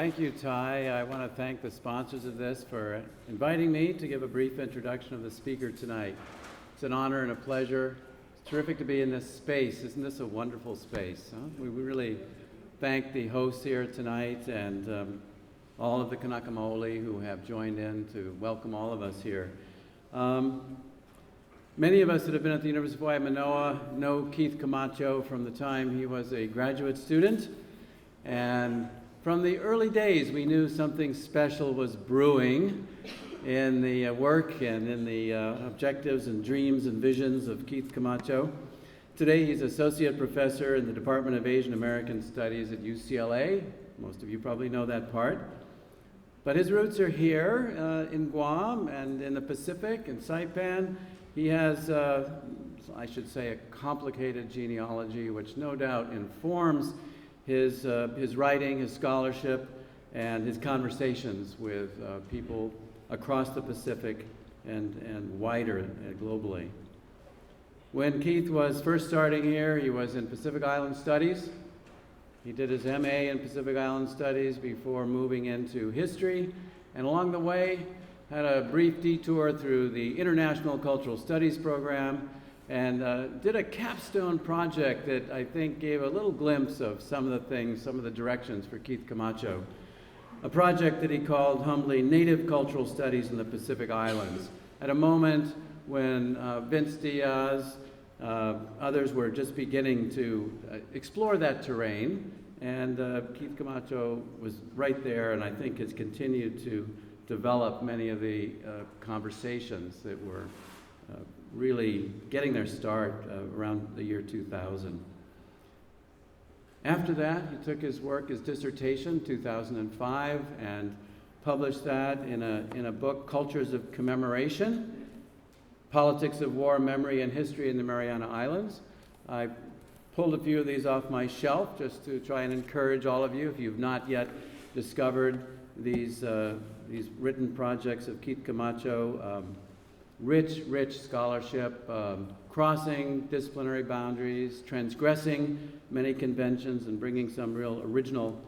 Thank you, Ty. I want to thank the sponsors of this for inviting me to give a brief introduction of the speaker tonight. It's an honor and a pleasure. It's terrific to be in this space. Isn't this a wonderful space? Huh? We really thank the hosts here tonight and all of the Kanaka Maoli who have joined in to welcome all of us here. Many of us that have been at the University of Hawaii Manoa know Keith Camacho from the time he was a graduate student. And from the early days, we knew something special was brewing in the work and in the objectives and dreams and visions of Keith Camacho. Today, he's associate professor in the Department of Asian American Studies at UCLA. Most of you probably know that part. But his roots are here in Guam and in the Pacific, in Saipan. He has, I should say, a complicated genealogy, which no doubt informs his writing, his scholarship, and his conversations with people across the Pacific and wider globally. When Keith was first starting here, he was in Pacific Island Studies. He did his MA in Pacific Island Studies before moving into history, and along the way had a brief detour through the International Cultural Studies program and did a capstone project that I think gave a little glimpse of some of the things, some of the directions for Keith Camacho. A project that he called humbly Native Cultural Studies in the Pacific Islands, at a moment when Vince Diaz, others were just beginning to explore that terrain, and Keith Camacho was right there, and I think has continued to develop many of the conversations that were really getting their start around the year 2000. After that, he took his work, his dissertation, 2005, and published that in a book, Cultures of Commemoration, Politics of War, Memory, and History in the Mariana Islands. I pulled a few of these off my shelf just to try and encourage all of you, if you've not yet discovered these written projects of Keith Camacho, rich scholarship, crossing disciplinary boundaries, transgressing many conventions, and bringing some real original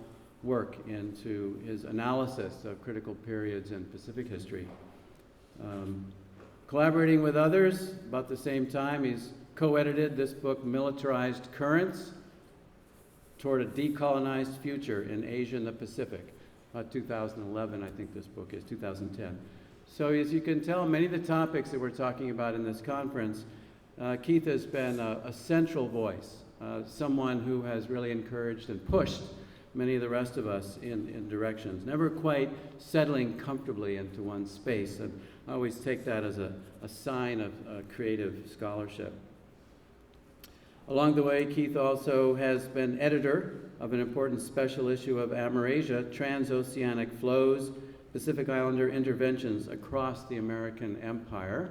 work into his analysis of critical periods in Pacific history. Collaborating with others, about the same time, he's co-edited this book, Militarized Currents Toward a Decolonized Future in Asia and the Pacific. About 2011, I think this book is, 2010. So as you can tell, many of the topics that we're talking about in this conference, Keith has been a central voice, someone who has really encouraged and pushed many of the rest of us in directions, never quite settling comfortably into one space. And I always take that as a sign of creative scholarship. Along the way, Keith also has been editor of an important special issue of Amerasia, Transoceanic Flows, Pacific Islander Interventions Across the American Empire.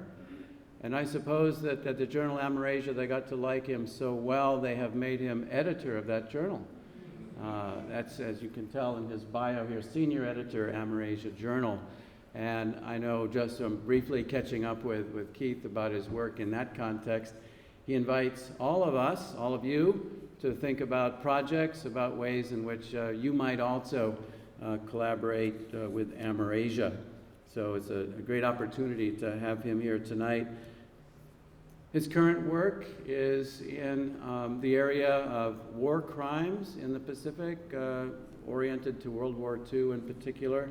And I suppose that at the journal Amerasia, they got to like him so well, they have made him editor of that journal. That's, as you can tell in his bio here, senior editor, Amerasia Journal. And I know, just briefly catching up with Keith about his work in that context, he invites all of us, all of you, to think about projects, about ways in which you might also collaborate with Amerasia. So it's a great opportunity to have him here tonight. His current work is in the area of war crimes in the Pacific, oriented to World War II in particular,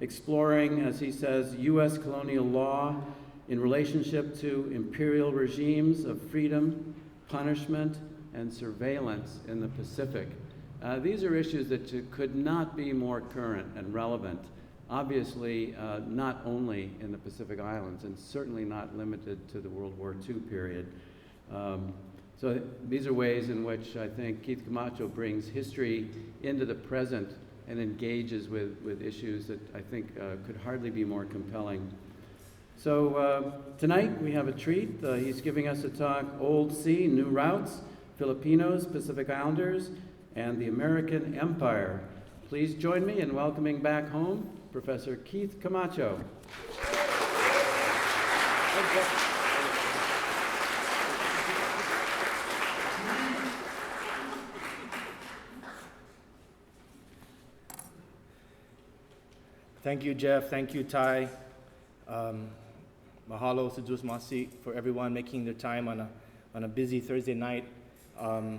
exploring, as he says, U.S. colonial law in relationship to imperial regimes of freedom, punishment, and surveillance in the Pacific. These are issues that could not be more current and relevant, obviously not only in the Pacific Islands and certainly not limited to the World War II period. So these are ways in which I think Keith Camacho brings history into the present and engages with issues that I think could hardly be more compelling. So tonight we have a treat. He's giving us a talk, Old Sea, New Routes, Filipinos, Pacific Islanders, and the American Empire. Please join me in welcoming back home Professor Keith Camacho. Thank you, Jeff. Thank you, Ty. Mahalo, Sujus Masi, for everyone making their time on a busy Thursday night. I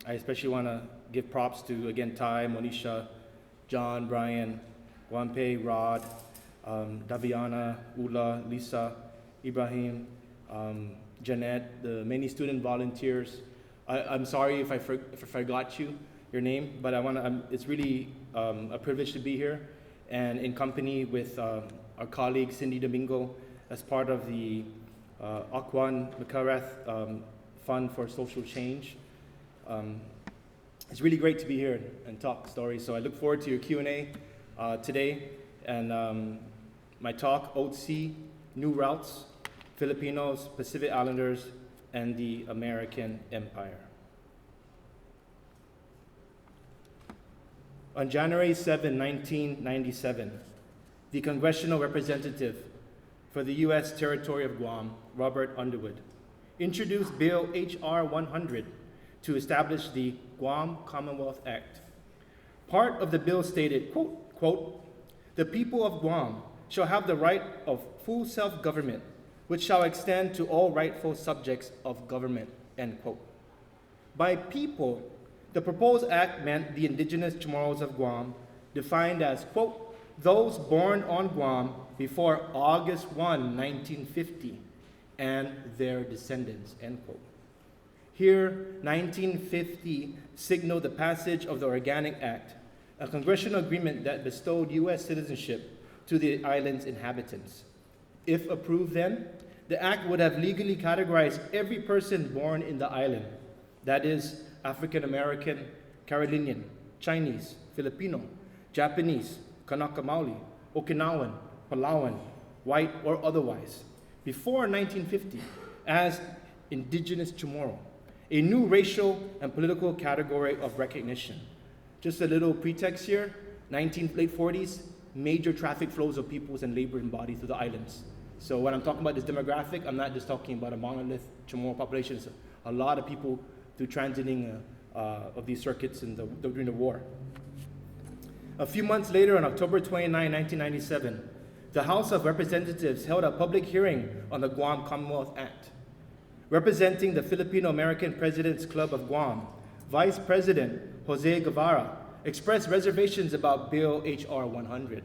especially want to give props to, again, Ty, Monisha, John, Brian, Guampe, Rod, Daviana, Ula, Lisa, Ibrahim, Jeanette, the many student volunteers. I'm sorry if I forgot your name, but it's really a privilege to be here and in company with our colleague Cindy Domingo as part of the Akwan Mcarath Fund for Social Change. It's really great to be here and talk stories. So I look forward to your Q&A today. And my talk, OTC, New Routes, Filipinos, Pacific Islanders, and the American Empire. On January 7, 1997, the congressional representative for the U.S. territory of Guam, Robert Underwood, introduced Bill H.R. 100 to establish the Guam Commonwealth Act. Part of the bill stated, quote, "The people of Guam shall have the right of full self-government, which shall extend to all rightful subjects of government," end quote. By people, the proposed act meant the indigenous Chamorros of Guam, defined as, quote, "those born on Guam before August 1, 1950, and their descendants," end quote. Here, 1950 signaled the passage of the Organic Act, a congressional agreement that bestowed U.S. citizenship to the island's inhabitants. If approved then, the act would have legally categorized every person born in the island, that is, African American, Carolinian, Chinese, Filipino, Japanese, Kanaka Maoli, Okinawan, Palawan, white or otherwise, before 1950 as indigenous Chamorro, a new racial and political category of recognition. Just a little pretext here, late 40s, major traffic flows of peoples and labor embodied through the islands. So when I'm talking about this demographic, I'm not just talking about a monolith Chamorro population. It's a lot of people through transiting of these circuits during the war. A few months later, on October 29, 1997, the House of Representatives held a public hearing on the Guam Commonwealth Act. Representing the Filipino-American President's Club of Guam, Vice President Jose Guevara expressed reservations about Bill H.R. 100.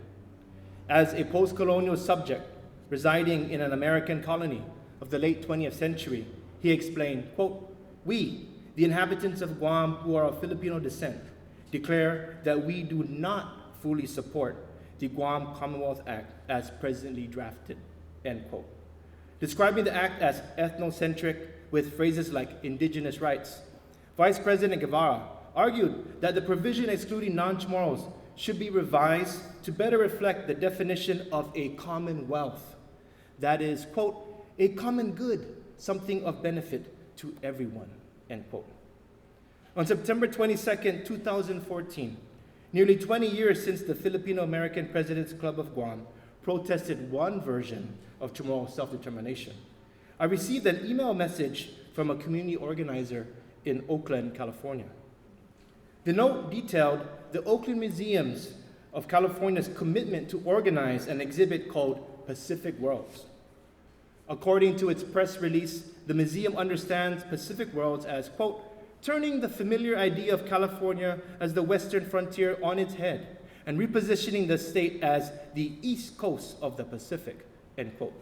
As a post-colonial subject residing in an American colony of the late 20th century, he explained, quote, "We, the inhabitants of Guam who are of Filipino descent, declare that we do not fully support the Guam Commonwealth Act as presently drafted," end quote. Describing the act as ethnocentric with phrases like indigenous rights, Vice President Guevara argued that the provision excluding non-Chamorros should be revised to better reflect the definition of a commonwealth. That is, quote, "a common good, something of benefit to everyone," end quote. On September 22nd, 2014, nearly 20 years since the Filipino-American President's Club of Guam protested one version of Chamorro self-determination, I received an email message from a community organizer in Oakland, California. The note detailed the Oakland Museums of California's commitment to organize an exhibit called Pacific Worlds. According to its press release, the museum understands Pacific Worlds as, quote, "turning the familiar idea of California as the western frontier on its head and repositioning the state as the east coast of the Pacific," end quote.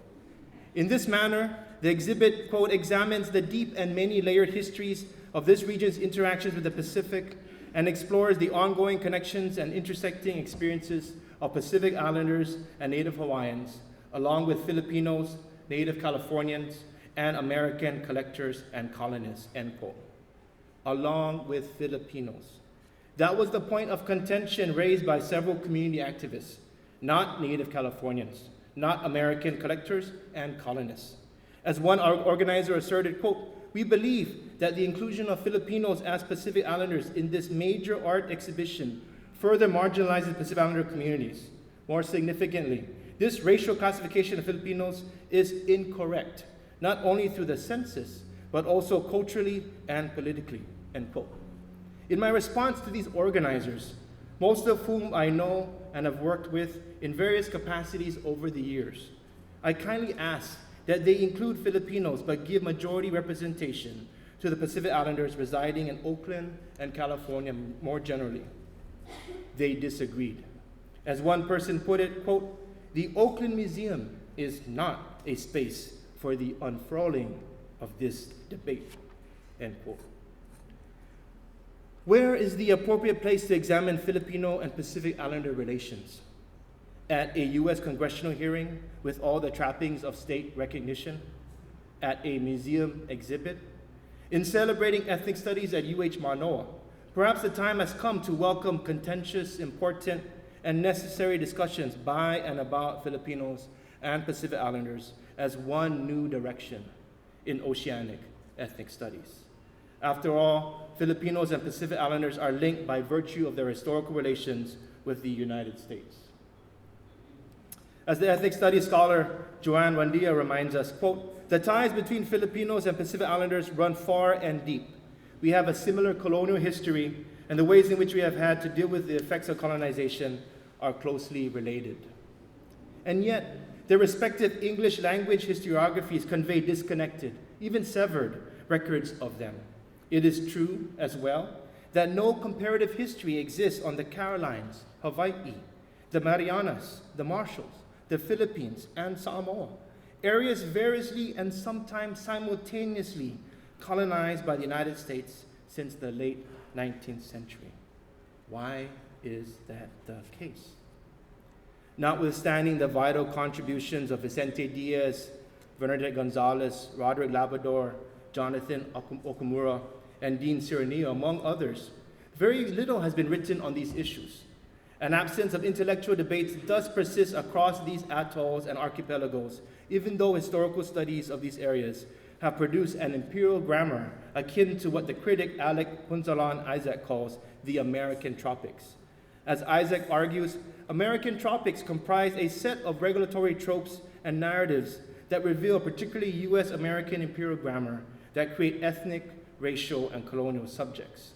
In this manner, the exhibit, quote, "examines the deep and many-layered histories of this region's interactions with the Pacific and explores the ongoing connections and intersecting experiences of Pacific Islanders and Native Hawaiians, along with Filipinos, Native Californians, and American collectors and colonists," end quote. Along with Filipinos. That was the point of contention raised by several community activists, not Native Californians, not American collectors and colonists. As one organizer asserted, quote, "we believe that the inclusion of Filipinos as Pacific Islanders in this major art exhibition further marginalizes Pacific Islander communities. More significantly, this racial classification of Filipinos is incorrect, not only through the census, but also culturally and politically," end quote. In my response to these organizers, most of whom I know and have worked with in various capacities over the years. I kindly ask that they include Filipinos but give majority representation to the Pacific Islanders residing in Oakland and California more generally. They disagreed. As one person put it, quote, "The Oakland Museum is not a space for the unfurling of this debate," end quote. Where is the appropriate place to examine Filipino and Pacific Islander relations? At a US congressional hearing with all the trappings of state recognition? At a museum exhibit? In celebrating ethnic studies at UH Manoa? Perhaps the time has come to welcome contentious, important, and necessary discussions by and about Filipinos and Pacific Islanders as one new direction in oceanic ethnic studies. After all, Filipinos and Pacific Islanders are linked by virtue of their historical relations with the United States. As the ethnic studies scholar Joanne Wandia reminds us, quote, "The ties between Filipinos and Pacific Islanders run far and deep. We have a similar colonial history, and the ways in which we have had to deal with the effects of colonization are closely related. And yet, their respective English language historiographies convey disconnected, even severed, records of them. It is true, as well, that no comparative history exists on the Carolines, Hawaii, the Marianas, the Marshalls, the Philippines, and Samoa, areas variously and sometimes simultaneously colonized by the United States since the late 19th century. Why is that the case? Notwithstanding the vital contributions of Vicente Diaz, Bernadette Gonzalez, Roderick Labrador, Jonathan Okamura, and Dean Ciranillo, among others, very little has been written on these issues. An absence of intellectual debates does persist across these atolls and archipelagos, even though historical studies of these areas have produced an imperial grammar akin to what the critic Alec Punzalan Isaac calls the American tropics. As Isaac argues, American tropics comprise a set of regulatory tropes and narratives that reveal particularly US American imperial grammar that create ethnic, racial, and colonial subjects.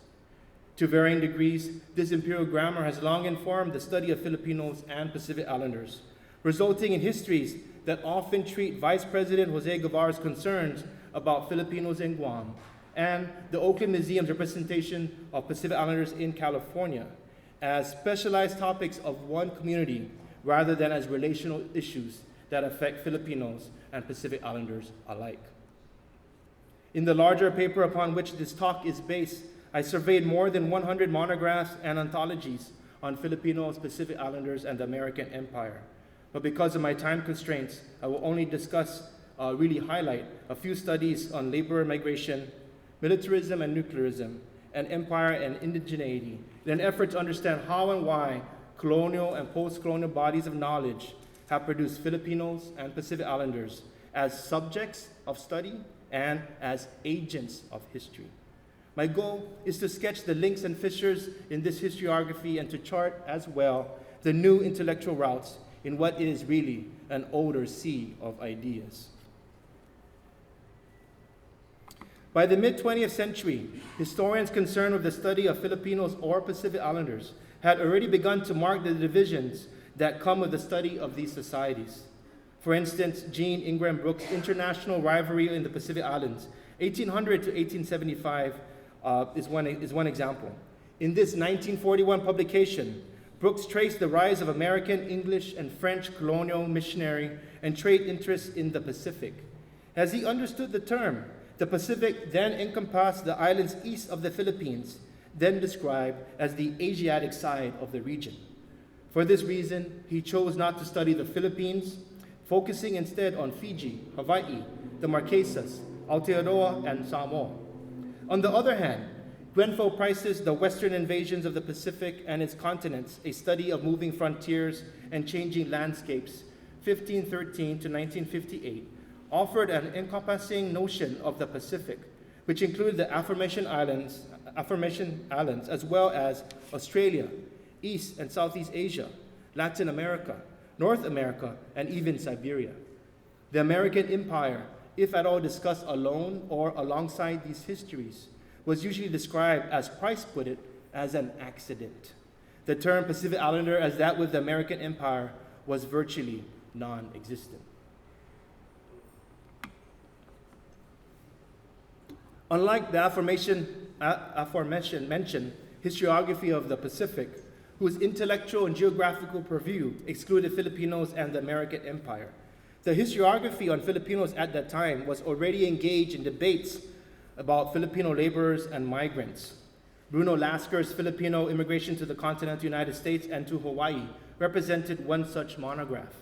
To varying degrees, this imperial grammar has long informed the study of Filipinos and Pacific Islanders, resulting in histories that often treat Vice President Jose Guevara's concerns about Filipinos in Guam and the Oakland Museum's representation of Pacific Islanders in California as specialized topics of one community rather than as relational issues that affect Filipinos and Pacific Islanders alike. In the larger paper upon which this talk is based, I surveyed more than 100 monographs and anthologies on Filipinos, Pacific Islanders, and the American Empire. But because of my time constraints, I will only really highlight a few studies on labor migration, militarism and nuclearism, and empire and indigeneity, in an effort to understand how and why colonial and post-colonial bodies of knowledge have produced Filipinos and Pacific Islanders as subjects of study and as agents of history. My goal is to sketch the links and fissures in this historiography and to chart as well the new intellectual routes in what is really an older sea of ideas. By the mid-20th century, historians concerned with the study of Filipinos or Pacific Islanders had already begun to mark the divisions that come with the study of these societies. For instance, Jean Ingram Brooks' International Rivalry in the Pacific Islands, 1800 to 1875, is one example. In this 1941 publication, Brooks traced the rise of American, English, and French colonial, missionary, and trade interests in the Pacific. As he understood the term, the Pacific then encompassed the islands east of the Philippines, then described as the Asiatic side of the region. For this reason, he chose not to study the Philippines, focusing instead on Fiji, Hawaii, the Marquesas, Aotearoa, and Samoa. On the other hand, Grenfell prices the Western invasions of the Pacific and its continents, a study of moving frontiers and changing landscapes, 1513 to 1958, offered an encompassing notion of the Pacific, which included the aforementioned islands as well as Australia, East and Southeast Asia, Latin America, North America, and even Siberia. The American Empire, if at all discussed alone or alongside these histories, was usually described, as Price put it, as an accident. the term Pacific Islander, as that with the American Empire, was virtually non-existent. Unlike the aforementioned historiography of the Pacific, whose intellectual and geographical purview excluded Filipinos and the American Empire, the historiography on Filipinos at that time was already engaged in debates about Filipino laborers and migrants. Bruno Lasker's Filipino immigration to the continental United States and to Hawaii represented one such monograph.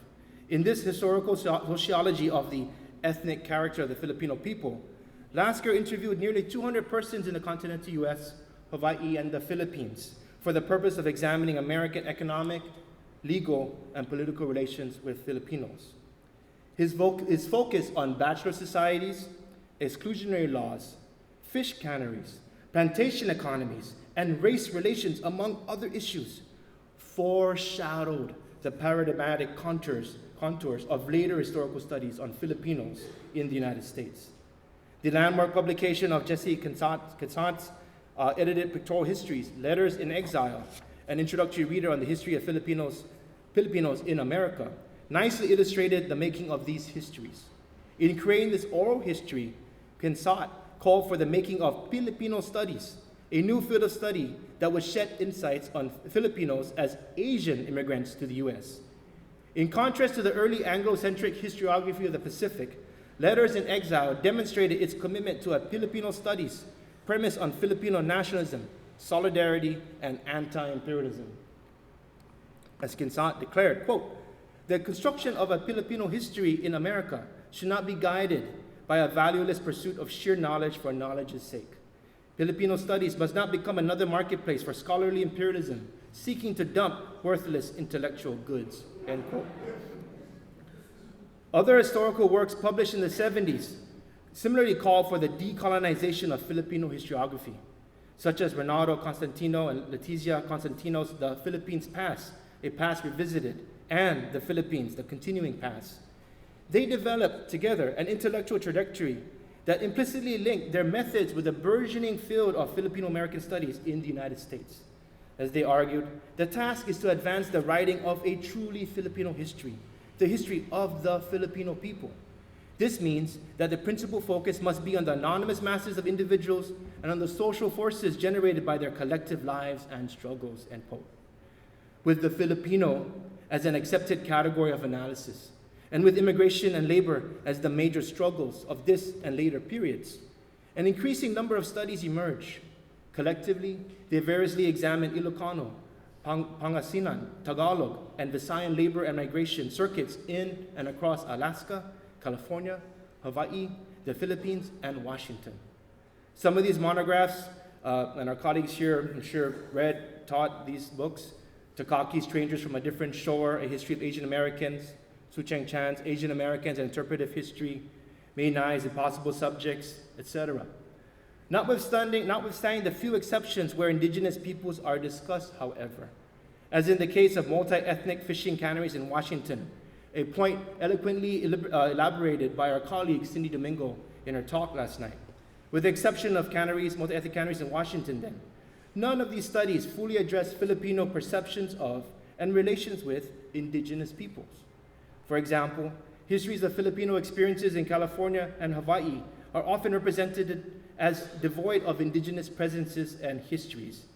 In this historical sociology of the ethnic character of the Filipino people, Lasker interviewed nearly 200 persons in the continental US, Hawaii, and the Philippines for the purpose of examining American economic, legal, and political relations with Filipinos. His focus on bachelor societies, exclusionary laws, fish canneries, plantation economies, and race relations, among other issues, foreshadowed the paradigmatic contours of later historical studies on Filipinos in the United States. The landmark publication of Jesse Quezant's edited pictorial histories, Letters in Exile, an introductory reader on the history of Filipinos in America, nicely illustrated the making of these histories. In creating this oral history, Quezant called for the making of Filipino studies, a new field of study that would shed insights on Filipinos as Asian immigrants to the US. In contrast to the early Anglo-centric historiography of the Pacific, Letters in Exile demonstrated its commitment to a Filipino studies premised on Filipino nationalism, solidarity, and anti-imperialism. As Quezant declared, quote, "The construction of a Filipino history in America should not be guided by a valueless pursuit of sheer knowledge for knowledge's sake. Filipino studies must not become another marketplace for scholarly imperialism, seeking to dump worthless intellectual goods," end quote. Other historical works published in the 70s similarly called for the decolonization of Filipino historiography, such as Renato Constantino and Letizia Constantino's The Philippines Past, a Past Revisited, and The Philippines, The Continuing Past. They developed together an intellectual trajectory that implicitly linked their methods with the burgeoning field of Filipino-American studies in the United States. As they argued, the task is to advance the writing of a truly Filipino history, the history of the Filipino people. This means that the principal focus must be on the anonymous masses of individuals and on the social forces generated by their collective lives and struggles, end quote. With the Filipino as an accepted category of analysis, and with immigration and labor as the major struggles of this and later periods, an increasing number of studies emerge. Collectively, they variously examine Ilocano, Pangasinan, Tagalog, and Visayan labor and migration circuits in and across Alaska, California, Hawaii, the Philippines, and Washington. Some of these monographs, and our colleagues here, I'm sure, taught these books. Takaki's Strangers from a Different Shore, A History of Asian Americans, Su Cheng Chan's Asian Americans and Interpretive History, May Nai's Impossible Subjects, etc. Notwithstanding the few exceptions where indigenous peoples are discussed, however, as in the case of multi-ethnic fishing canneries in Washington, a point eloquently elaborated by our colleague Cindy Domingo in her talk last night. With the exception of multi-ethnic canneries in Washington then, none of these studies fully address Filipino perceptions of and relations with indigenous peoples. For example, histories of Filipino experiences in California and Hawaii are often represented as devoid of indigenous presences and histories.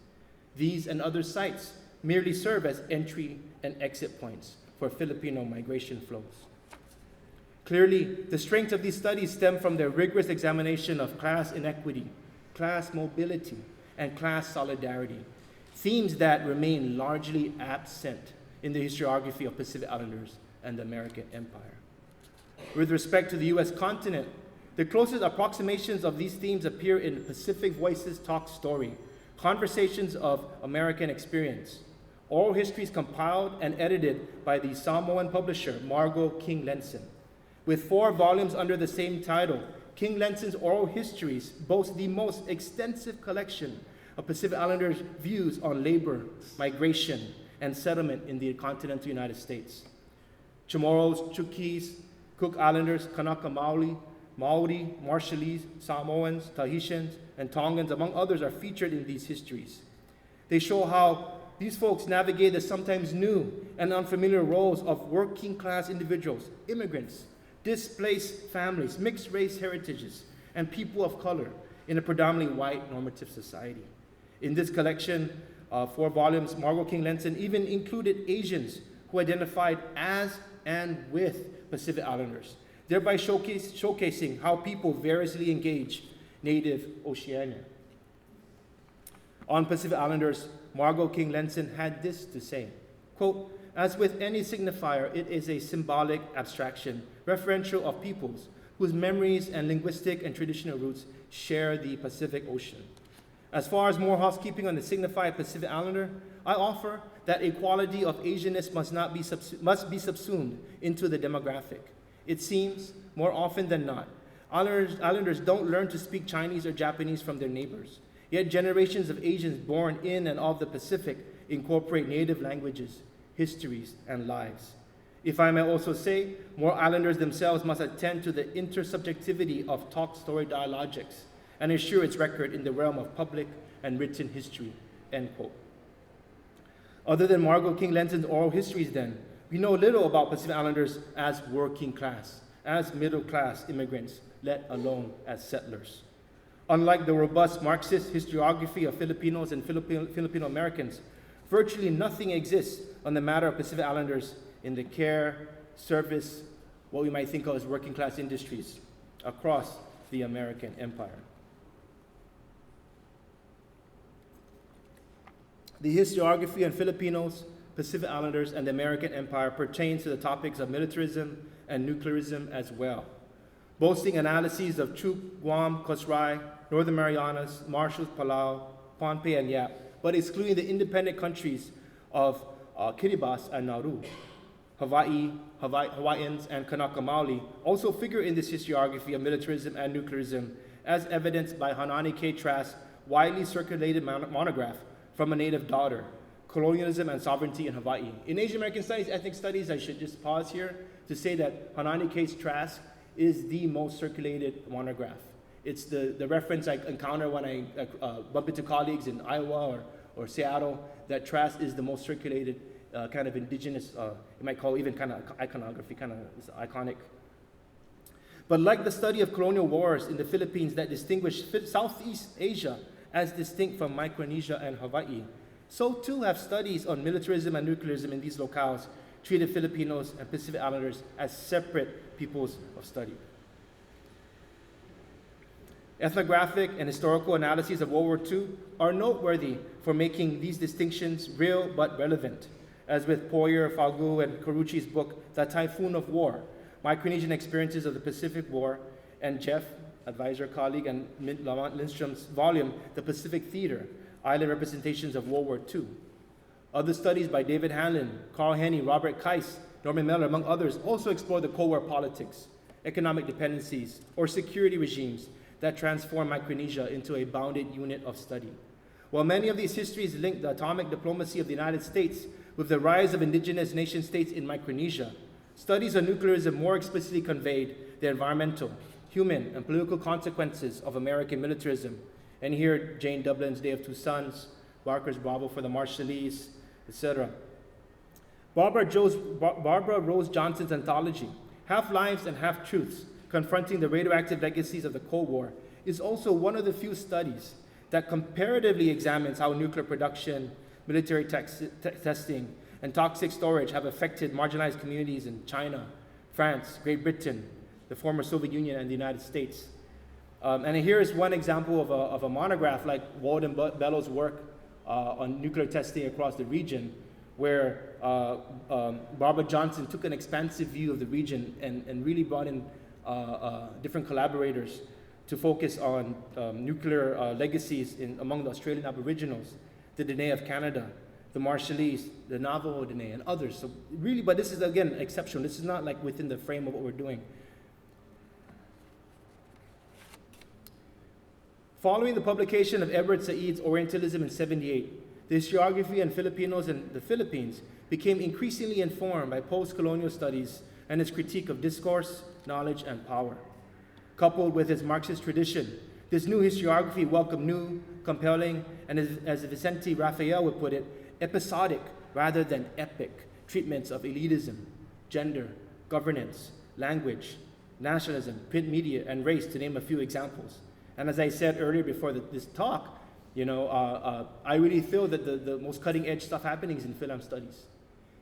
These and other sites merely serve as entry and exit points for Filipino migration flows. Clearly, the strength of these studies stem from their rigorous examination of class inequity, class mobility, and class solidarity, themes that remain largely absent in the historiography of Pacific Islanders and the American Empire. With respect to the US continent, the closest approximations of these themes appear in Pacific Voices Talk Story, Conversations of American Experience, oral histories compiled and edited by the Samoan publisher Margot King Lenson. With 4 volumes under the same title, King Lenson's oral histories boast the most extensive collection of Pacific Islanders' views on labor, migration, and settlement in the continental United States. Chamorros, Chuukese, Cook Islanders, Kanaka Maoli, Maori, Marshallese, Samoans, Tahitians, and Tongans, among others, are featured in these histories. They show how these folks navigate the sometimes new and unfamiliar roles of working class individuals, immigrants, displaced families, mixed race heritages, and people of color in a predominantly white normative society. In this collection, 4 volumes, Margot King Lenson even included Asians who identified as and with Pacific Islanders, thereby showcasing how people variously engage Native Oceania. On Pacific Islanders, Margot King Lenson had this to say, quote, "As with any signifier, it is a symbolic abstraction, referential of peoples whose memories and linguistic and traditional roots share the Pacific Ocean. As far as more housekeeping on the signified Pacific Islander, I offer that a quality of Asianness must be subsumed into the demographic. It seems, more often than not, Islanders don't learn to speak Chinese or Japanese from their neighbors. Yet generations of Asians born in and of the Pacific incorporate native languages, histories, and lives. If I may also say, more Islanders themselves must attend to the intersubjectivity of talk-story dialogics and assure its record in the realm of public and written history," end quote. Other than Margot King Lenson's oral histories then, we know little about Pacific Islanders as working class, as middle class immigrants, let alone as settlers. Unlike the robust Marxist historiography of Filipinos and Filipino Americans, virtually nothing exists on the matter of Pacific Islanders in the care, service, what we might think of as working class industries across the American empire. The historiography on Filipinos, Pacific Islanders, and the American empire pertains to the topics of militarism and nuclearism as well, boasting analyses of Truk, Guam, Kosrae, Northern Marianas, Marshalls, Palau, Pohnpei, and Yap, but excluding the independent countries of Kiribati and Nauru. Hawaiians, and Kanaka Maoli also figure in this historiography of militarism and nuclearism, as evidenced by Hanani K. Trask's widely circulated monograph, From a Native Daughter, Colonialism and Sovereignty in Hawaii. In Asian American Studies, Ethnic Studies, I should just pause here to say that Hanani K. Trask is the most circulated monograph. It's the reference I encounter when I bump into colleagues in Iowa or Seattle, that Trask is the most circulated kind of indigenous, you might call even kind of iconography, kind of iconic. But like the study of colonial wars in the Philippines that distinguish Southeast Asia as distinct from Micronesia and Hawaii, so too have studies on militarism and nuclearism in these locales treated Filipinos and Pacific Islanders as separate peoples of study. Ethnographic and historical analyses of World War II are noteworthy for making these distinctions real but relevant, as with Poyer, Falgu, and Carucci's book, The Typhoon of War, Micronesian Experiences of the Pacific War, and Jeff, advisor, colleague, and Lamont Lindstrom's volume, The Pacific Theater, Island Representations of World War II. Other studies by David Hanlon, Carl Henney, Robert Keiss, Norman Mailer, among others, also explore the Cold War politics, economic dependencies, or security regimes that transform Micronesia into a bounded unit of study. While many of these histories link the atomic diplomacy of the United States with the rise of indigenous nation states in Micronesia, studies on nuclearism more explicitly conveyed the environmental, human, and political consequences of American militarism. And here, Jane Dublin's Day of Two Sons, Barker's Bravo for the Marshallese, etc. Barbara Rose Johnson's anthology, Half-Lives and Half-Truths, Confronting the Radioactive Legacies of the Cold War, is also one of the few studies that comparatively examines how nuclear production, military testing, and toxic storage have affected marginalized communities in China, France, Great Britain, the former Soviet Union, and the United States. And here is one example of a monograph like Walden Bellow's work on nuclear testing across the region, where Barbara Johnson took an expansive view of the region and really brought in different collaborators to focus on nuclear legacies among the Australian Aboriginals, the Dene of Canada, the Marshallese, the Navajo Dene, and others. So really, but this is again exceptional. This is not like within the frame of what we're doing. Following the publication of Edward Said's Orientalism in '78, the historiography on Filipinos and the Philippines became increasingly informed by post-colonial studies and its critique of discourse, knowledge, and power. Coupled with its Marxist tradition, this new historiography welcomed new, compelling, and as Vicente Raphael would put it, episodic rather than epic treatments of elitism, gender, governance, language, nationalism, print media, and race, to name a few examples. And as I said earlier before this talk, I really feel that the most cutting edge stuff happening is in film studies.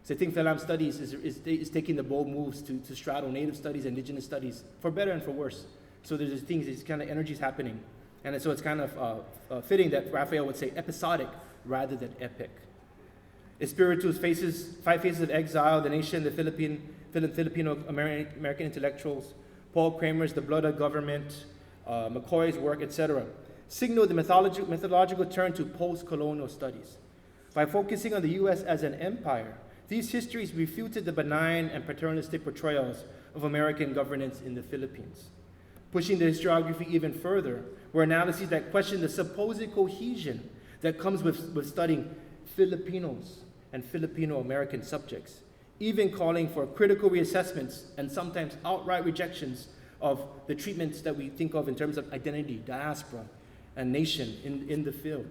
So I think film studies is taking the bold moves to straddle Native studies, Indigenous studies, for better and for worse. So there's these things, these kind of energies happening. And so it's kind of fitting that Raphael would say episodic rather than epic. Espiritu's Five Faces of Exile, The Nation, the Filipino American Intellectuals, Paul Kramer's The Blood of Government, McCoy's work, etc., signal the methodological turn to post-colonial studies. By focusing on the U.S. as an empire, these histories refuted the benign and paternalistic portrayals of American governance in the Philippines. Pushing the historiography even further were analyses that question the supposed cohesion that comes with studying Filipinos and Filipino-American subjects, even calling for critical reassessments and sometimes outright rejections of the treatments that we think of in terms of identity, diaspora, and nation in the field.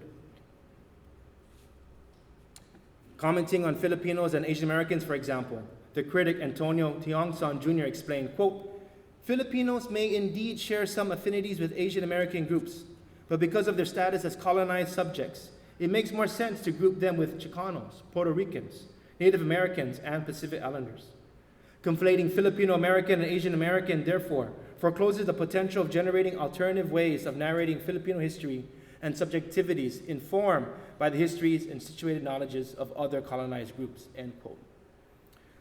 Commenting on Filipinos and Asian Americans, for example, the critic Antonio Tiongson Jr. explained, quote, Filipinos may indeed share some affinities with Asian American groups, but because of their status as colonized subjects, it makes more sense to group them with Chicanos, Puerto Ricans, Native Americans, and Pacific Islanders. Conflating Filipino American and Asian American, therefore, forecloses the potential of generating alternative ways of narrating Filipino history and subjectivities informed by the histories and situated knowledges of other colonized groups, end quote.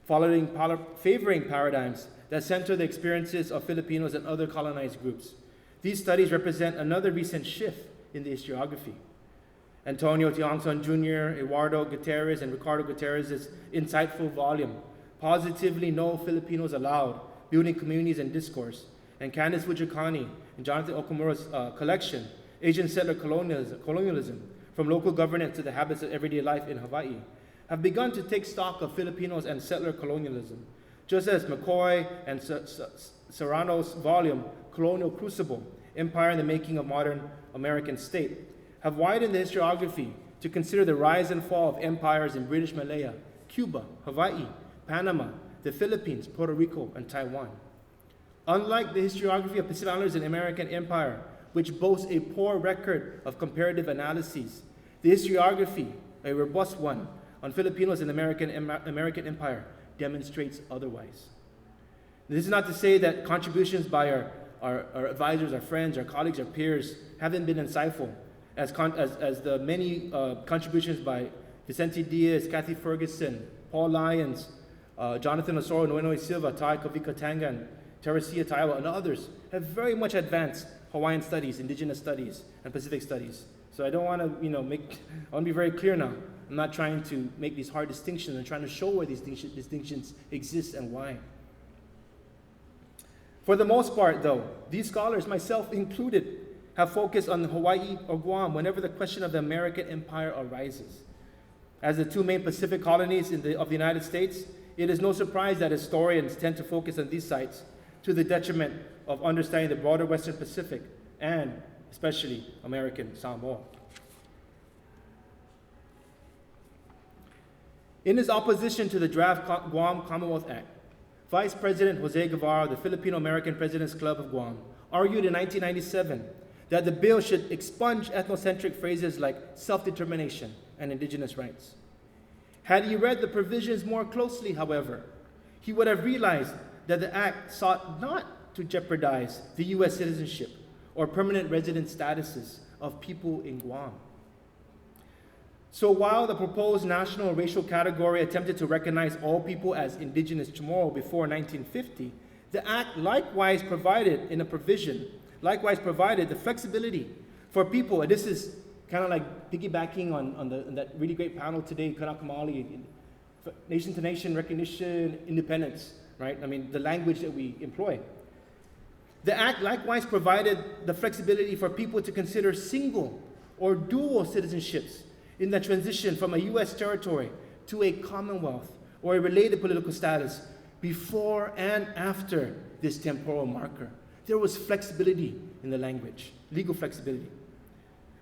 Favoring paradigms that center the experiences of Filipinos and other colonized groups, these studies represent another recent shift in the historiography. Antonio Tiongson Jr., Eduardo Gutierrez, and Ricardo Gutierrez's insightful volume, Positively No Filipinos Allowed, Building Communities and Discourse, and Candice Fujikani and Jonathan Okamura's collection, Asian Settler Colonialism, From Local Governance to the Habits of Everyday Life in Hawaii, have begun to take stock of Filipinos and settler colonialism, just as McCoy and Serrano's volume, Colonial Crucible, Empire and the Making of Modern American State, have widened the historiography to consider the rise and fall of empires in British Malaya, Cuba, Hawaii, Panama, the Philippines, Puerto Rico, and Taiwan. Unlike the historiography of Pacific Islanders and American Empire, which boasts a poor record of comparative analyses, the historiography, a robust one, on Filipinos and American Empire demonstrates otherwise. This is not to say that contributions by our advisors, our friends, our colleagues, our peers haven't been insightful, as the many contributions by Vicente Diaz, Kathy Ferguson, Paul Lyons, Jonathan Osoro, Noenoe Silva, Tai Kavika Tangan, Teresia Taiwa, and others have very much advanced Hawaiian studies, indigenous studies, and Pacific studies. So I don't want to, I want to be very clear now. I'm not trying to make these hard distinctions. I'm trying to show where these distinctions exist and why. For the most part, though, these scholars, myself included, have focused on Hawaii or Guam whenever the question of the American Empire arises. As the two main Pacific colonies of the United States, it is no surprise that historians tend to focus on these sites to the detriment of understanding the broader Western Pacific and especially American Samoa. In his opposition to the draft Guam Commonwealth Act, Vice President Jose Guevara of the Filipino-American Presidents Club of Guam argued in 1997 that the bill should expunge ethnocentric phrases like self-determination and indigenous rights. Had he read the provisions more closely, however, he would have realized that the act sought not to jeopardize the U.S. citizenship or permanent resident statuses of people in Guam. So while the proposed national racial category attempted to recognize all people as indigenous Chamorro before 1950, the act likewise provided the flexibility for people, and this is kind of like piggybacking on that really great panel today, Kanakamali, nation to nation recognition, independence, right? I mean, the language that we employ. The act likewise provided the flexibility for people to consider single or dual citizenships in the transition from a U.S. territory to a Commonwealth or a related political status before and after this temporal marker. There was flexibility in the language, legal flexibility.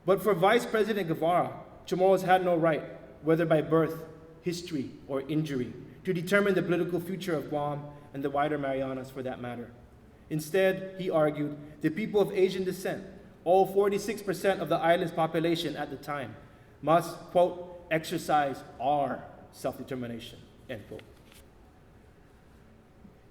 But for Vice President Guevara, Chamorros had no right whether by birth, history, or injury, to determine the political future of Guam and the wider Marianas for that matter. Instead, he argued, the people of Asian descent, all 46% of the island's population at the time, must, quote, exercise our self-determination, end quote.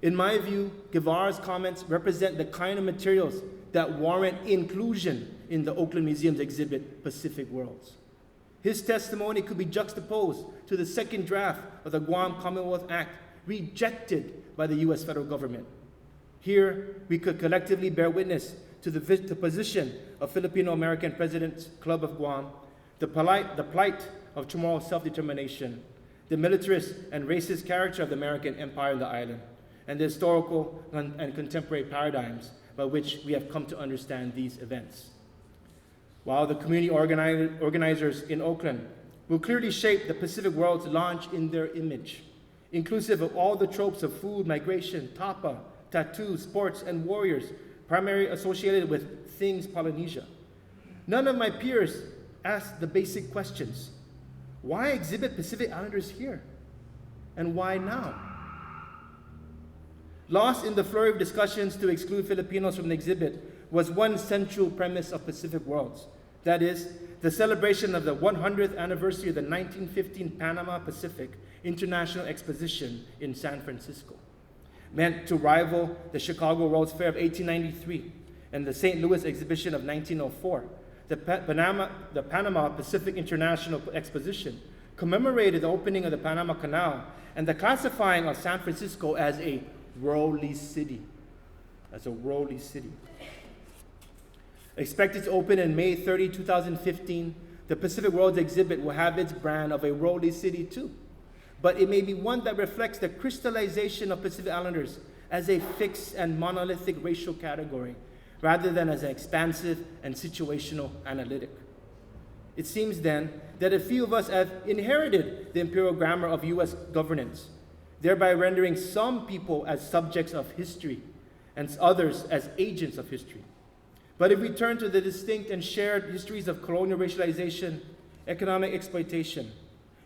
In my view, Guevara's comments represent the kind of materials that warrant inclusion in the Oakland Museum's exhibit, Pacific Worlds. His testimony could be juxtaposed to the second draft of the Guam Commonwealth Act, rejected by the US federal government. Here, we could collectively bear witness to the position of Filipino-American President's Club of Guam, the plight of tomorrow's self-determination, the militarist and racist character of the American empire in the island, and the historical and contemporary paradigms by which we have come to understand these events. While the community organizers in Oakland will clearly shape the Pacific World's launch in their image, inclusive of all the tropes of food, migration, tapa, tattoos, sports, and warriors primarily associated with things Polynesia. None of my peers asked the basic questions. Why exhibit Pacific Islanders here? And why now? Lost in the flurry of discussions to exclude Filipinos from the exhibit was one central premise of Pacific Worlds. That is, the celebration of the 100th anniversary of the 1915 Panama Pacific International Exposition in San Francisco, meant to rival the Chicago World's Fair of 1893 and the St. Louis Exhibition of 1904. The Panama Pacific International Exposition commemorated the opening of the Panama Canal and the classifying of San Francisco as a worldly city. Expected to open in May 30, 2015, the Pacific Worlds exhibit will have its brand of a worldly city too. But it may be one that reflects the crystallization of Pacific Islanders as a fixed and monolithic racial category, rather than as an expansive and situational analytic. It seems then that a few of us have inherited the imperial grammar of US governance, thereby rendering some people as subjects of history and others as agents of history. But if we turn to the distinct and shared histories of colonial racialization, economic exploitation,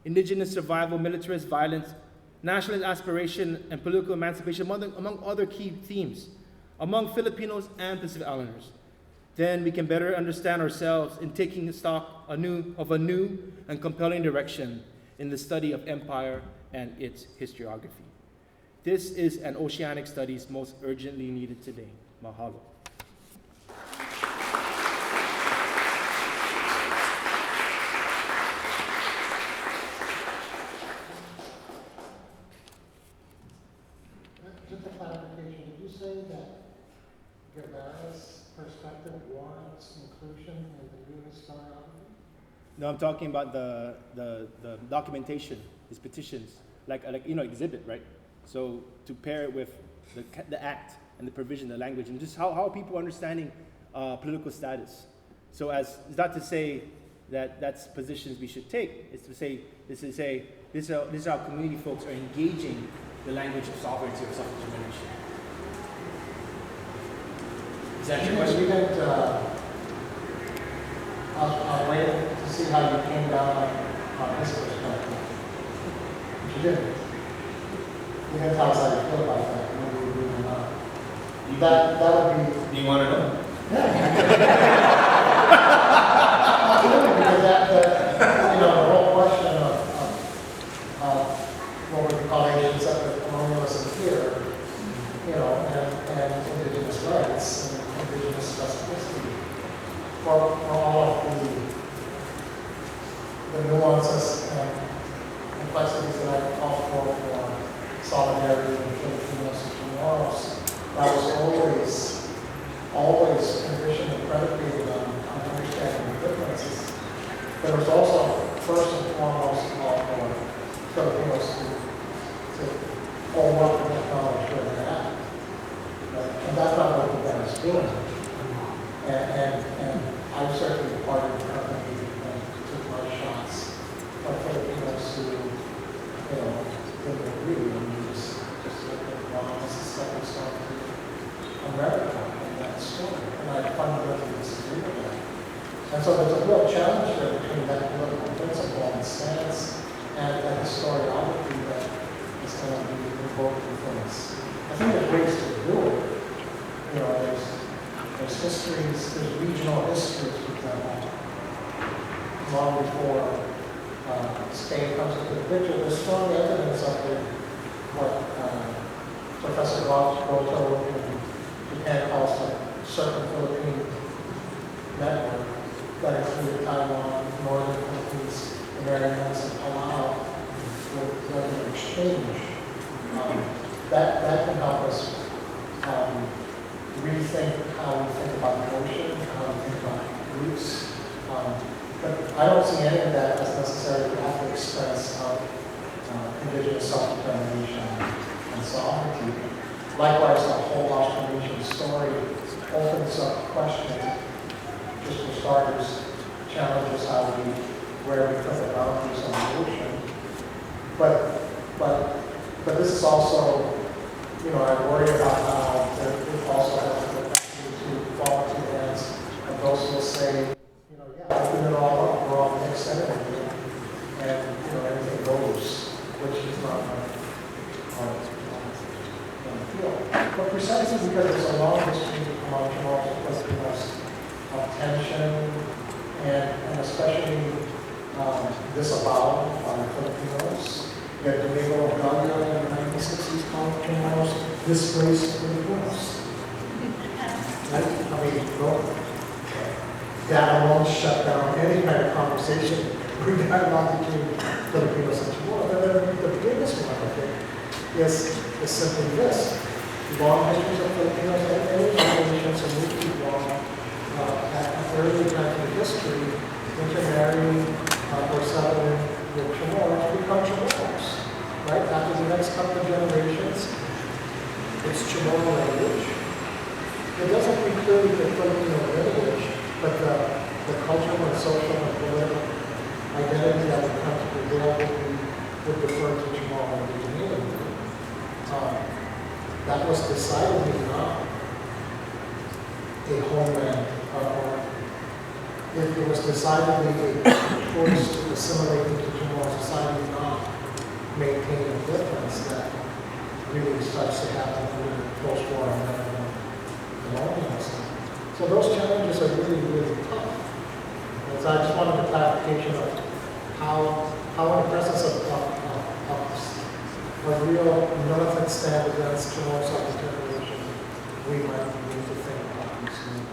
indigenous survival, militarist violence, nationalist aspiration, and political emancipation, among other key themes, among Filipinos and Pacific Islanders, then we can better understand ourselves in taking stock of a new and compelling direction in the study of empire and its historiography. This is an oceanic studies most urgently needed today. Mahalo. Just a clarification, did you say that Guevara's perspective warrants inclusion in the new historiography? No, I'm talking about the documentation, his petitions, like exhibit, right? So to pair it with the act and the provision, the language, and just how are people understanding political status? So it's not to say that that's positions we should take. It's to say this is how community folks are engaging the language of sovereignty or self-determination. Is that your question? I'll wait to see how you came down on this perspective. But you didn't. You didn't tell us how you feel about that. Maybe we do not. That would be. Do you want to know? Yeah. Because the whole question of what we call Asian separate colonialism here, and indigenous rights and indigenous specificity, for all of the nuances and complexities that I call for solidarity and Filipinos and Chilenos, that was always conditioned and predicated on understanding the differences. There was also, first and foremost, call for Filipinos to all work and acknowledge where they're at. And that's not what the band is doing. And I certainly part of the company and took my shots of Filipinos who, didn't agree. And you just look at Guam as a stepping stone to America in that story. And I fundamentally disagree with that. And so there's a real challenge there between that political principle and stance and historiography that is going to be invoking things. I think there's ways to do it. You know, there's histories, there's regional histories, for example. Long before Spain comes into the picture, there's strong evidence of what Professor Goto in Japan calls the Circum Philippine Network that included Taiwan, Northern Philippines, the Marianas, and Palau with an exchange. That can help us rethink how we think about the ocean, how we think about roots. But I don't see any of that as necessarily the ethic express of indigenous self-determination and sovereignty. Likewise, the whole Austronesian story opens up questions, just for starters, challenges where we put the boundaries on the ocean. But this is also, you know, I worry about how it also has the capacity to fall into the hands of those who will say, open it all up, we're all mixed anyway, and anything goes, which is not my feel. But precisely because there's a long history of Camacho of tension and especially disavowal by Filipinos. You had Domingo Gallo in the 1960s calling Chimanos disgraced Filipinos. Right? I mean, that alone shut down any kind of conversation or dialogue between Filipinos and Chimanos. And then the biggest one, I think, is simply this. Long histories of Filipinos and any generations of movie long at early times in history intermarrying or settling with Chimanos become Chimanos. Right? After the next couple of generations, it's Chamorro language. It doesn't include the Filipino lineage, but the cultural and social and political identity that would come to prevail would refer to Chamorro indigeneity. That was decidedly not a homeland, or it was decidedly a choice to assimilate into Chamorro society, not maintain a difference that really starts to happen under the post-war American colonialism. So those challenges are really, really tough. And so I just wanted a clarification of how in the presence of a real militant stand against Chamorro self-determination, we might need to think about these things.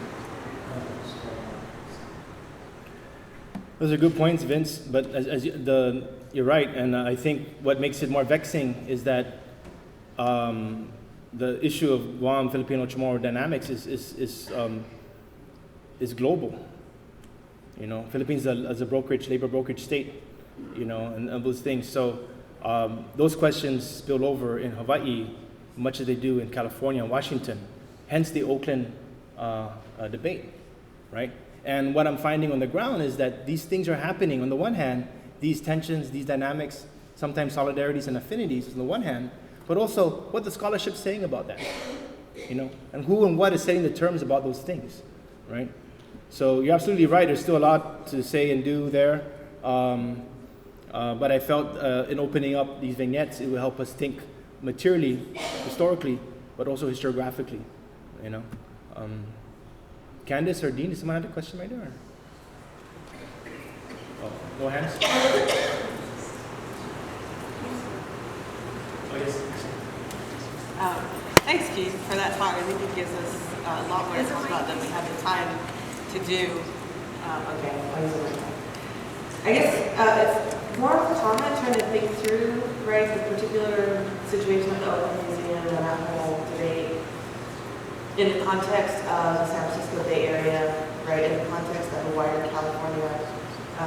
Those are good points, Vince. But you're right, and I think what makes it more vexing is that the issue of Guam Filipino Chamorro dynamics is global. You know, Philippines as a labor brokerage state, you know, and those things. So those questions spill over in Hawaii, much as they do in California and Washington. Hence the Oakland debate, right? And what I'm finding on the ground is that these things are happening. On the one hand, these tensions, these dynamics, sometimes solidarities and affinities on the one hand, but also what the scholarship's saying about that, you know, and who and what is setting the terms about those things, right? So you're absolutely right. There's still a lot to say and do there, but I felt in opening up these vignettes, it will help us think materially, historically, but also historiographically, you know. Candice or Dean, does someone have a question right there? Oh, no hands? Oh, yes. Thanks, Keith, for that talk. I think it gives us a lot more to talk about than we had the time to do. Okay, I guess it's more of a comment, trying to think through, right, the particular situation of the Oakland Museum and that whole debate in the context of the San Francisco Bay Area, right, in the context of a wider California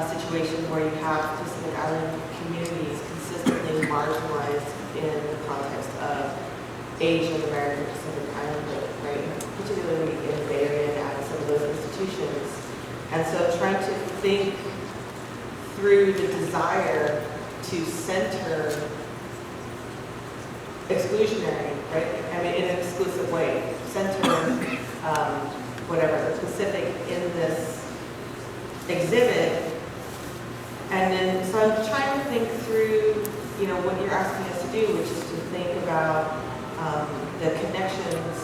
situation where you have Pacific Island communities consistently marginalized in the context of Asian American Pacific Islander, right, particularly in the Bay Area and at some of those institutions. And so trying to think through the desire to center exclusionary, right, I mean, in an exclusive way, center whatever, the Pacific in this exhibit. And then, so I'm trying to think through what you're asking us to do, which is to think about the connections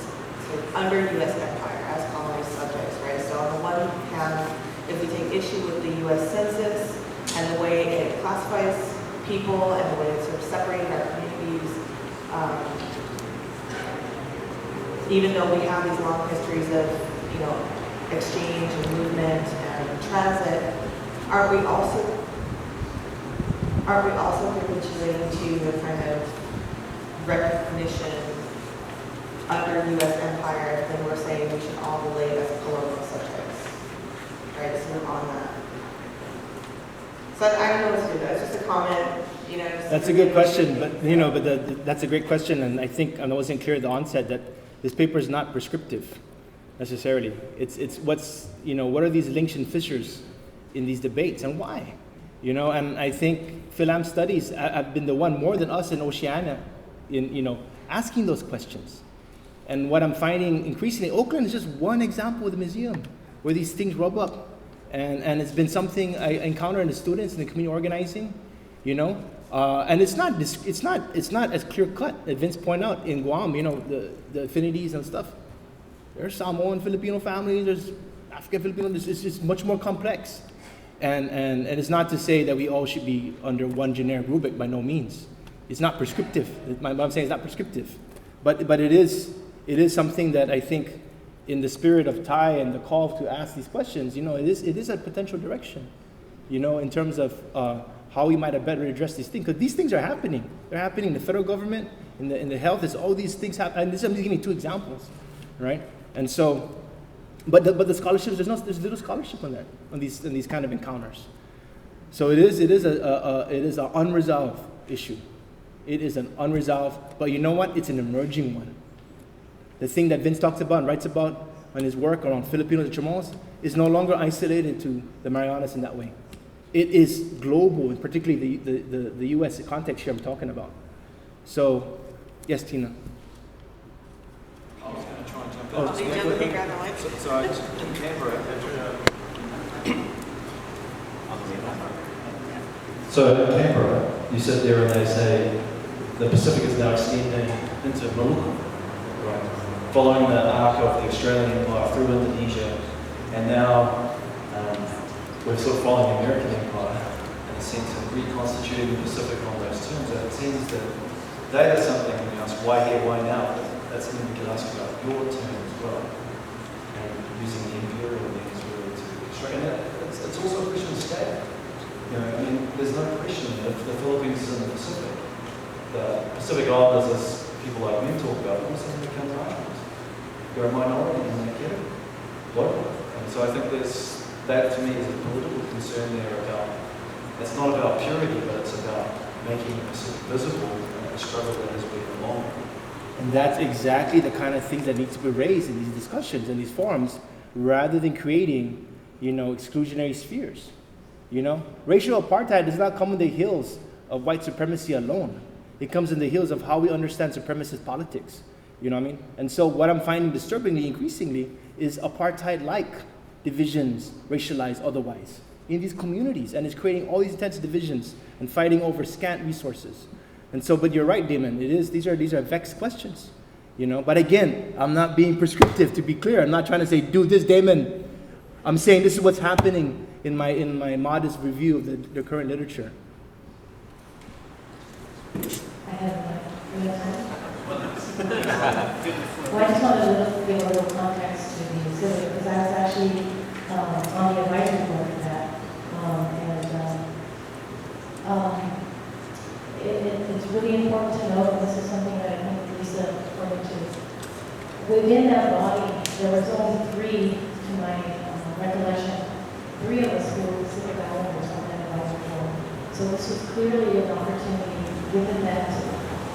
sort of under U.S. empire as colonized subjects, right? So on the one hand, if we take issue with the U.S. Census and the way it classifies people and the way it sort of separated our communities, even though we have these long histories of, exchange and movement and transit, aren't we also capitulating to the kind of recognition under U.S. empire, then we're saying we should all relate as colonial subjects, right? So we're on that. So I don't know what to do. It's just a comment, just That's a good question, but that's a great question, and I think I wasn't clear at the onset that this paper is not prescriptive necessarily. It's what's what are these links and fissures in these debates and why, and I think Philam studies have been the one more than us in Oceania in asking those questions. And what I'm finding increasingly, Oakland is just one example of the museum where these things rub up. And it's been something I encounter in the students in the community organizing, and it's not as clear cut as Vince pointed out in Guam, the affinities and stuff. There's Samoan Filipino families, there's African Filipino, it's just much more complex. And it's not to say that we all should be under one generic rubric, by no means. It's not prescriptive. What I'm saying is not prescriptive. But it is something that I think, in the spirit of Thai and the call to ask these questions, it is a potential direction, in terms of how we might have better address these things. Because these things are happening. They're happening in the federal government, in the health. There's all these things happening. And I'm just giving 2 examples, right? And so, but the scholarships, there's little scholarship on that, on these kind of encounters. So it is an unresolved issue. It is an unresolved, but you know what? It's an emerging one. The thing that Vince talks about and writes about in his work around Filipinos and Chamorros is no longer isolated to the Marianas in that way. It is global, and particularly the U.S. context here I'm talking about. So, yes, Tina. I was going to try and jump Oh, in. you jump in, grab the mic. So I was in Canberra. So in Canberra, you sit there and they say the Pacific is now extending into Maluku, right? Following the arc of the Australian Empire through Indonesia, and now we're sort of following the American Empire in a sense of reconstituting the Pacific on those terms. And it seems that that is something when you ask why here, why now, that's something we can ask about your term as well. And using the imperial lens really to extract. And it's also a question of scale. There's no question that if the Philippines is in the Pacific Islanders, as people like me talk about, all of a sudden become islands. They're a minority in that category, globally. And so I think that to me is a political concern there about, it's not about purity, but it's about making the Pacific visible and the struggle that has been along. And that's exactly the kind of things that need to be raised in these discussions, in these forums, rather than creating, exclusionary spheres. Racial apartheid does not come in the heels of white supremacy alone. It comes in the heels of how we understand supremacist politics. You know what I mean? And so what I'm finding disturbingly, increasingly, is apartheid-like divisions, racialized otherwise, in these communities. And it's creating all these intense divisions and fighting over scant resources. And so, but you're right, Damon, these are vexed questions. But again, I'm not being prescriptive, to be clear. I'm not trying to say, do this, Damon. I'm saying this is what's happening in my modest review of the current literature. I have time. Well, I just wanted to give a little context to the exhibit, because I was actually on the advisory board for that. It's really important to note, and this is something that I think Lisa pointed to. Within that body, there was only 3, to my recollection, 3 of us who were Pacific Islanders on that advisory board. So this was clearly an opportunity, given that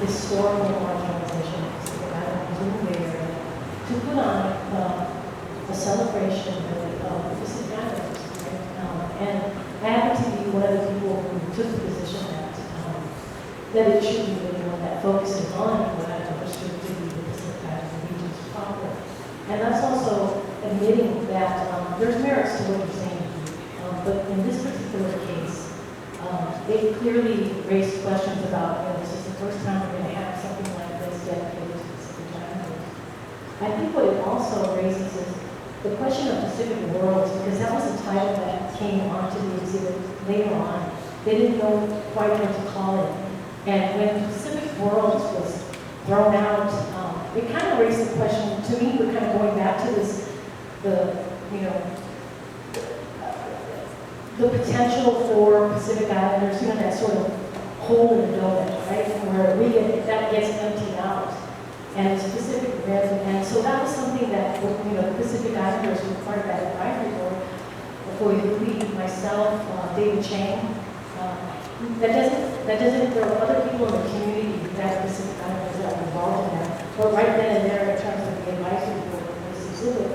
historical marginalization of Pacific Islanders in the Bay Area, to put on a celebration of the Pacific Islanders. And I happen to be one of the people who took the position that it should be really one that focuses on what I understood to be the Pacific Island regions proper. And that's also admitting that there's merits to what you're saying. But in this particular case, they clearly raised questions about first time we're going to have something like this dedicated to Pacific Islanders. I think what it also raises is the question of Pacific Worlds, because that was a title that came onto the exhibit later on. They didn't know quite what to call it. And when Pacific Worlds was thrown out, it kind of raised the question, to me, we're kind of going back to this, the potential for Pacific Islanders, that sort of hole in the donut, right? Where that gets emptied out. And it's Pacific Rim, and so that was something that, the Pacific Islanders were part of that advisory board. For you, myself, David Chang. There are other people in the community that are Pacific Islanders that are involved in that. But right then and there, in terms of the advisory board of this exhibit,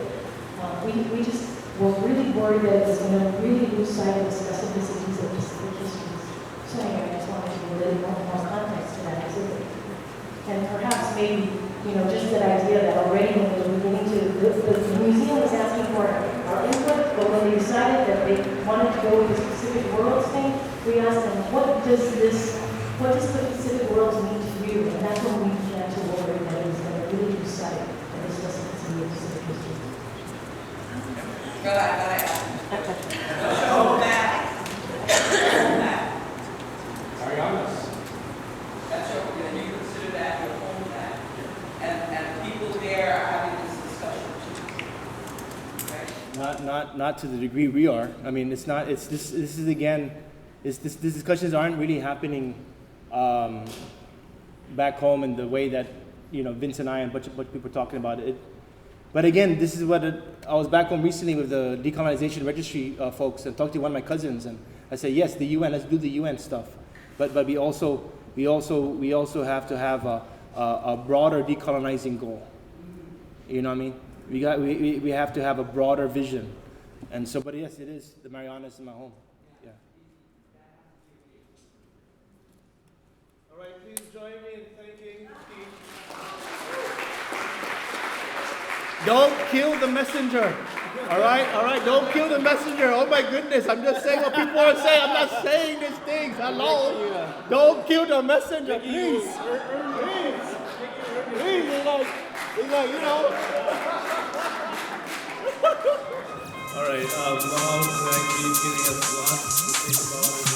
we just were really worried that it was going to really lose sight of the specificities of Pacific histories. So anyway, I just wanted to give a little more context to that exhibit. And perhaps maybe, just that idea that already when we were beginning to, the museum was asking for our input, but when they decided that they wanted to go with the Pacific Worlds thing, we asked them, what does the Pacific Worlds mean to you? And that's when we began to worry that it was going to really lose sight of the specificity of Pacific history. Mariana. That's your, you consider that your home map, and people there are having this discussion too. Right? Not to the degree we are. I mean, it's not. It's this. This is again. These discussions aren't really happening back home in the way that Vince and I and a bunch of people are talking about it. But again, this is what I was back home recently with the decolonization registry folks and talked to one of my cousins, and I said, yes, the UN. Let's do the UN stuff. But we also have to have a broader decolonizing goal. You know what I mean? We have to have a broader vision. And so, but yes, it is. The Mariana is in my home. Yeah. All right, please join me in thanking Steve. Don't kill the messenger. All right, don't kill the messenger. Oh my goodness, I'm just saying what people are saying. I'm not saying these things. Hello. Don't kill the messenger, please. Please, it's like, All right, Mom, thank you for giving us lots to think about.